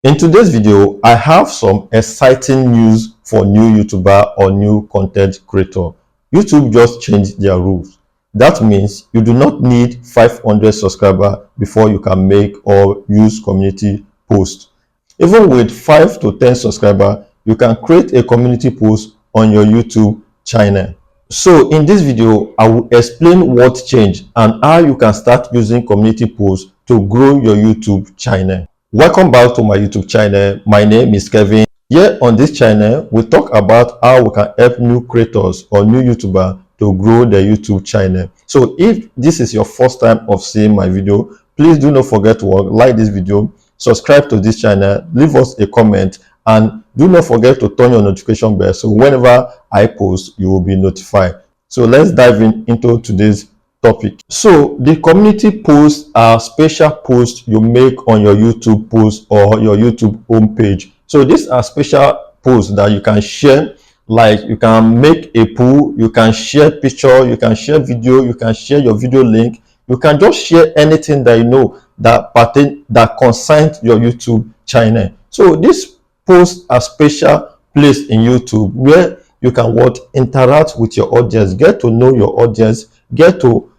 In today's video, I have some exciting news for new YouTuber or new content creator. YouTube just changed their rules. That means you do not need 500 subscribers before you can make or use community post. Even with 5 to 10 subscribers, you can create a community post on your YouTube channel. So in this video, I will explain what changed and how you can start using community posts to grow your YouTube channel. Welcome back to my YouTube channel. My name is Kevin. Here on this channel, we talk about how we can help new creators or new YouTubers to grow their YouTube channel. So if this is your first time of seeing my video, please do not forget to like this video, subscribe to this channel, leave us a comment, and do not forget to turn your notification bell so whenever I post, you will be notified. So let's dive into today's topic. So the community posts are special posts you make on your YouTube post or your YouTube homepage. So these are special posts that you can share, like you can make a poll, you can share picture, you can share video, you can share your video link, you can just share anything that you know that concerns your YouTube channel. So these posts are special place in YouTube where you can interact with your audience, get to know your audience, get to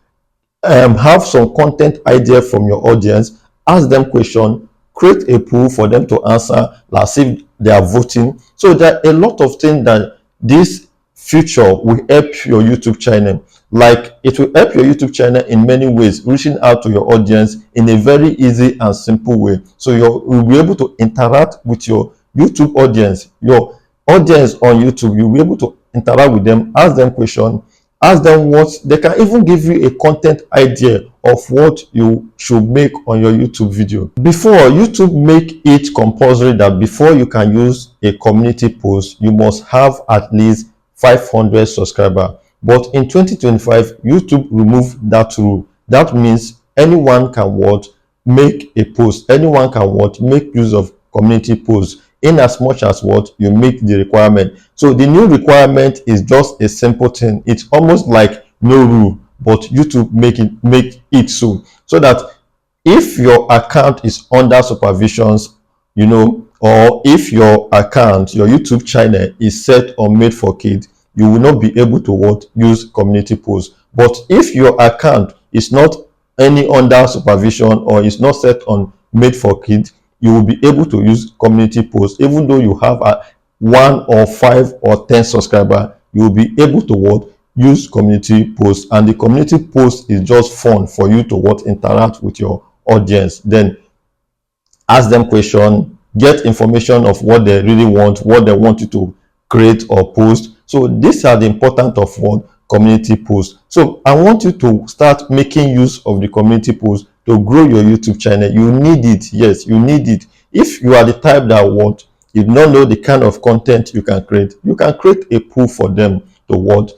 have some content idea from your audience, ask them question, create a poll for them to answer, like if they are voting. So there are a lot of things that this feature will help your YouTube channel. Like it will help your YouTube channel in many ways, reaching out to your audience in a very easy and simple way. So you'll be able to interact with your YouTube audience, your audience on YouTube. You'll be able to interact with them, ask them question, ask them what they can even give you a content idea of what you should make on your YouTube video. Before, YouTube make it compulsory that before you can use a community post, you must have at least 500 subscribers. But in 2025, YouTube removed that rule. That means anyone can make a post, anyone can make use of community posts, in as much as you make the requirement. So the new requirement is just a simple thing. It's almost like no rule, but YouTube make it so that if your account is under supervisions, or if your account, your YouTube channel is set or made for kids, you will not be able to use community posts. But if your account is not any under supervision or is not set on made for kids, you will be able to use community posts. Even though you have 1 or 5 or 10 subscribers, you will be able to use community posts. And the community post is just fun for you to interact with your audience, then ask them question, get information of what they really want, what they want you to create or post. So these are the importance of community posts. So I want you to start making use of the community posts to grow your YouTube channel. You need it. Yes, you need it. If you are the type that you don't know the kind of content you can create a poll for them to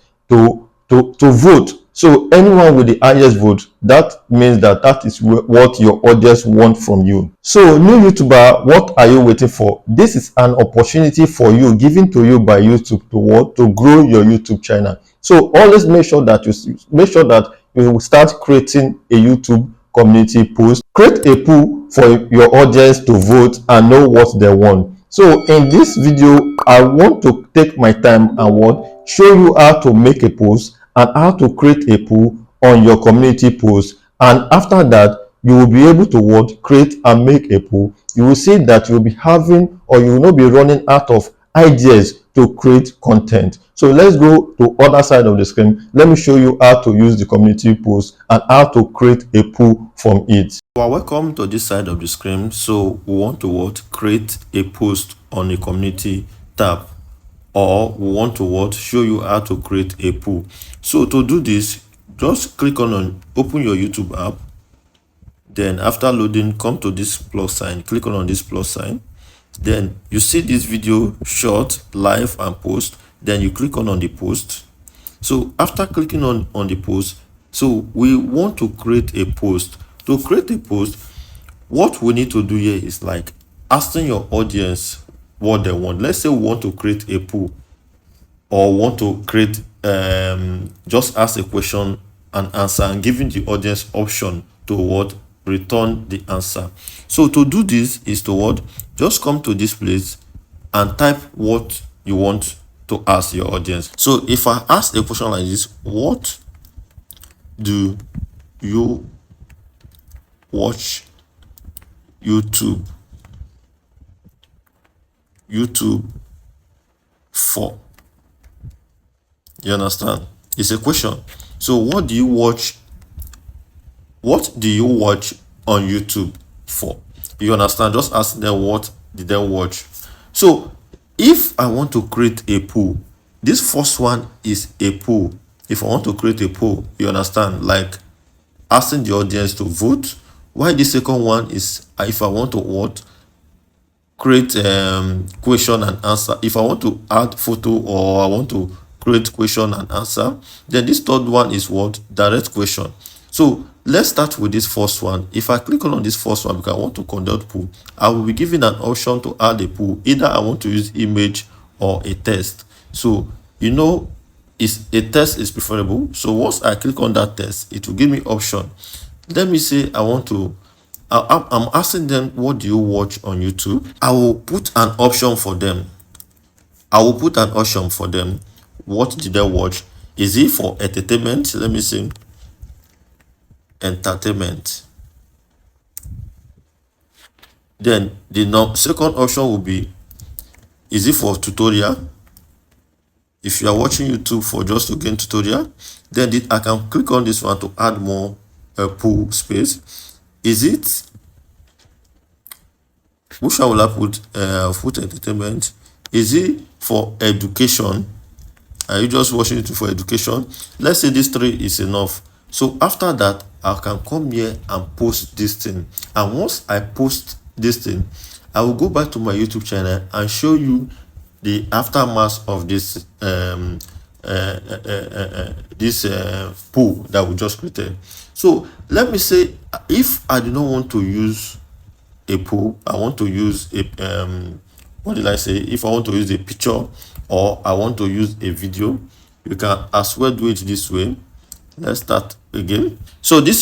vote. So anyone with the highest vote, that means that is what your audience want from you. So new YouTuber, what are you waiting for? This is an opportunity for you, given to you by YouTube to grow your YouTube channel. So always make sure that you will start creating a YouTube community post. Create a poll for your audience to vote and know what they want. So in this video, I want to take my time and show you how to make a post and how to create a poll on your community post. And after that, you will be able to create and make a poll. You will see that you'll be having, or you will not be running out of ideas to create content. So let's go to other side of the screen. Let me show you how to use the community post and how to create a poll from it. Well, welcome to this side of the screen. So we want to create a post on a community tab, or we want to show you how to create a poll. So to do this, just click on open your YouTube app. Then after loading, come to this plus sign, click on this plus sign. Then you see this video, short, live, and post. Then you click on the post. So after clicking on the post, so we want to create a post. To create a post, what we need to do here is like asking your audience what they want. Let's say we want to create a poll, or want to create just ask a question and answer, and giving the audience option to return the answer. So to do this is to just come to this place and type what you want to ask your audience. So if I ask a question like this, what do you watch YouTube for? You understand? It's a question. So what do you watch on YouTube for? You understand? Just ask them what did they watch. So if I want to create a poll, this first one is a poll. If I want to create a poll, you understand, like asking the audience to vote. Why the second one is if I want to what create question and answer. If I want to add photo or I want to create question and answer, then this third one is what? Direct question. So let's start with this first one. If I click on this first one because I want to conduct poll, I will be given an option to add a poll. Either I want to use image or a text. So you know, is a text is preferable. So once I click on that text, it will give me option. Let me say I want to I'm asking them, what do you watch on YouTube? I will put an option for them. What did they watch? Is it for entertainment? Let me see. Entertainment. Then the second option will be, is it for tutorial? If you are watching YouTube for just to gain tutorial, then I can click on this one to add more pool space. Is it, which one will I put entertainment? Is it for education? Are you just watching it for education? Let's say this 3 is enough. So after that, I can come here and post this thing. And once I post this thing, I will go back to my YouTube channel and show you the aftermath of this pool that we just created. So let me say, if I do not want to use a pool, I want to use a what did I say? If I want to use a picture or I want to use a video, you can as well do it this way. Let's start again. So this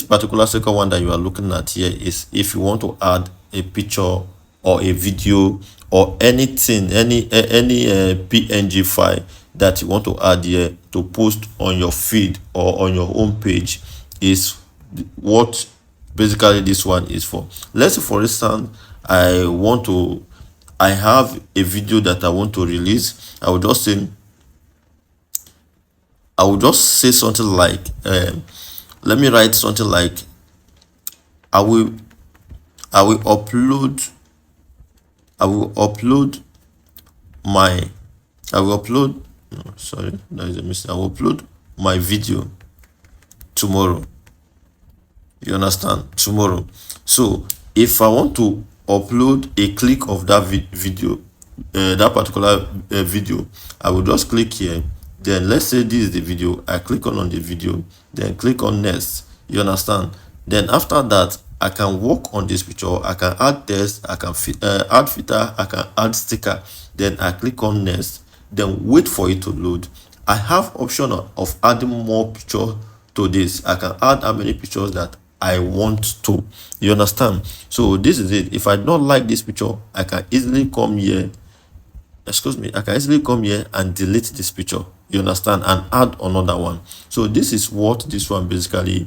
particular second one that you are looking at here is if you want to add a picture or a video or anything, any PNG file that you want to add here to post on your feed or on your home page, is what basically this one is for. Let's say for instance I have a video that I want to release. I will just say something like let me write something like I will upload my video tomorrow. You understand? Tomorrow. So if I want to upload a click of that video, that particular video, I will just click here. Then let's say this is the video. I click on the video, then click on next. You understand? Then after that, I can work on this picture. I can add text, I can add filter, I can add sticker. Then I click on next, then wait for it to load. I have option of adding more picture to this. I can add how many pictures that I want to. You understand? So this is it. If I don't like this picture, I can easily come here. I can easily come here and delete this picture. You understand? And add another one. So this is what this one basically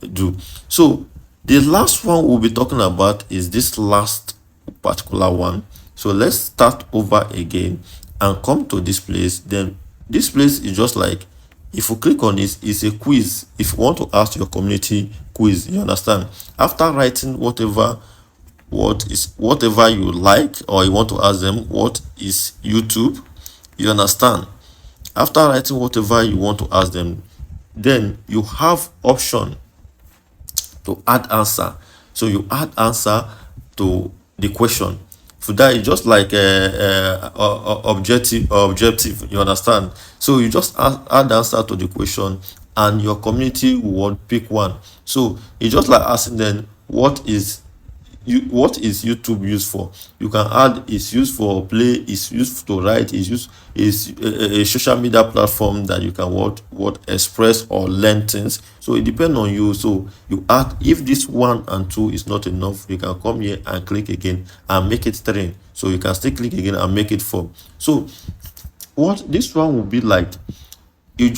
do. So the last one we'll be talking about is this last particular one. So let's start over again and come to this place. Then this place is just like, if you click on this, it's a quiz. If you want to ask your community quiz, you understand? After writing whatever you like, or you want to ask them what is YouTube, you understand? After writing whatever you want to ask them, then you have option to add answer. So you add answer to the question. For that, it's just like objective. You understand? So you just add answer to the question, and your community will pick one. So it's just like asking them, what is what is YouTube used for? You can add it's used for play, it's used to write, is a social media platform that you can what express or learn things. So it depends on you. So you add, if this 1 and 2 is not enough, you can come here and click again and make it 3. So you can still click again and make it 4. So what this one will be like, you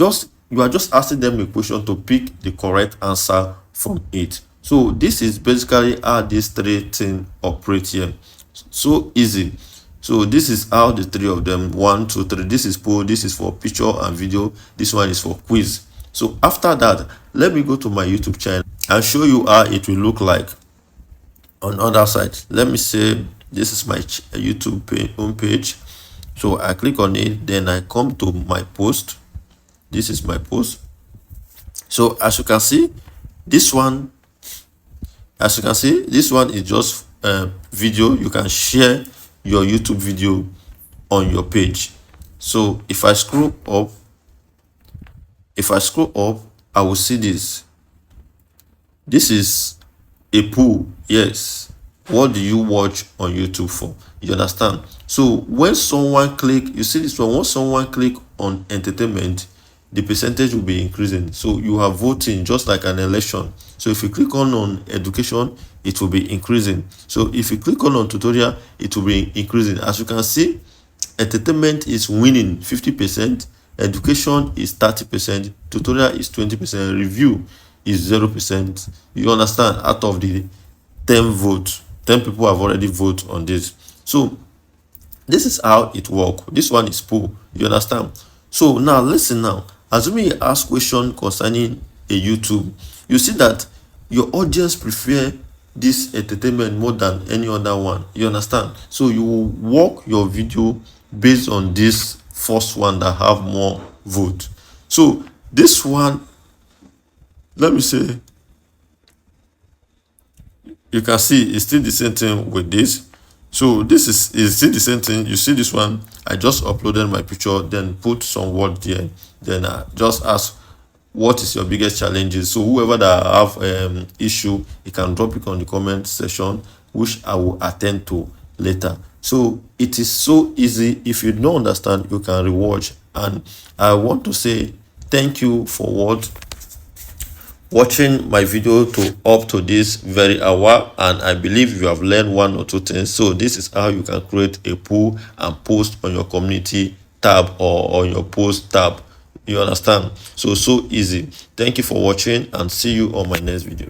are just asking them a question to pick the correct answer from it. So this is basically how these 3 things operate here. So easy. So this is how the 3 of them, 1, 2, 3. This is poll, this is for picture and video, this one is for quiz. So after that, let me go to my YouTube channel and show you how it will look like on other side. Let me say this is my YouTube home page. So I click on it, then I come to my post. This is my post. So as you can see, this one is just video. You can share your YouTube video on your page. So if I scroll up, I will see this. This is a poll. Yes, what do you watch on YouTube for? You understand? So when someone click, you see this one, when someone click on entertainment, the percentage will be increasing. So you are voting just like an election. So if you click on education, it will be increasing. So if you click on tutorial, it will be increasing. As you can see, entertainment is winning 50%, education is 30%, tutorial is 20%, review is 0%. You understand? Out of the 10 votes, 10 people have already voted on this. So this is how it works. This one is poll. You understand? So now listen now. Assuming you ask question concerning a YouTube, you see that your audience prefer this entertainment more than any other one. You understand? So you will work your video based on this first one that have more vote. So this one, let me say, you can see it's still the same thing with this. So this is still the same thing. You see this one, I just uploaded my picture, then put some word there, then I just ask what is your biggest challenges. So whoever that have issue, you can drop it on the comment section, which I will attend to later. So it is so easy. If you don't understand, you can rewatch. And I want to say thank you for watching my video to up to this very hour, and I believe you have learned 1 or 2 things. So this is how you can create a poll and post on your community tab or on your post tab. You understand? So easy. Thank you for watching, and see you on my next video.